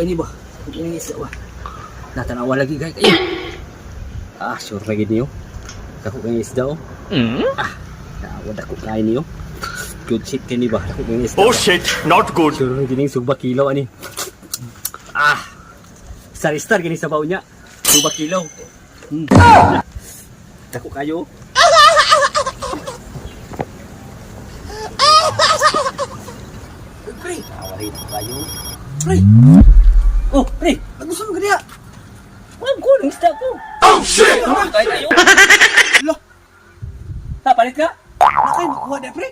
ini ba? Ini isda ba? Natanawa lagi guys. Sure lagi niyo. Dako kay isda oh. Wala ko kain niyo. Good shit kini ba? Dako kay isda. Oh shit, not good. Sure lagi ning suba kilo ani. Star gini sa baw niya. Suba kilo. Dako kayo. Pre, awari kayo. Pre. Oh, pre, nagusto mo kaniya. Wag ko ng isda ko. Oh shit! Kaya tayo. Lo, Palit ka? nakay makuha na pre.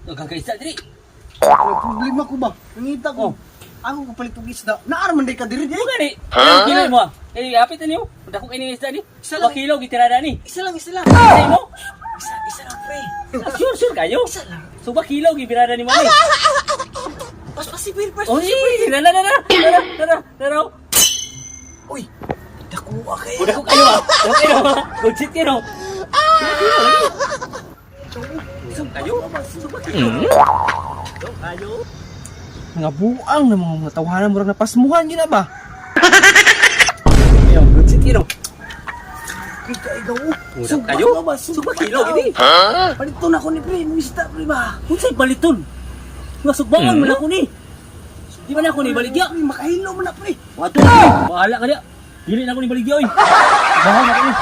Nagkakaisa diri. May problema ko ba? Nangita ko. Ako kapalit og isda. Naaraman day ka diri di. Bukan ni. Ilang kilo mo? Apit niyo. Dako kay ning isda ni. Isa 2 lang. kilo gitirada ni. Isa lang. Say mo? Isa lang pre. Sure kayo. Isa lang. Suba kilo gibirada ni mo ni. Pasipir. Oh, Dara. Uy, dakuha kayo. Udah ko kayo ah. Dako kayo. Good shit kayo. Suba kayo. Suba kilo. Kayo. Mga buang na mga tawanan mo rin napasmuhan gina ba? Ayo, good shit kayo. Kita ikaw. Udah kayo. Suba kilo gini. Palito na ko ni pre, mo isda pre ba? Unsay baliton? Masugbangan man ako ni. Di ba na ako ni baligya? Pre, makahilo mo na pre. Wato. Bahala ka dia. Dili na ako ni baligya oy. Bahala na ako ni.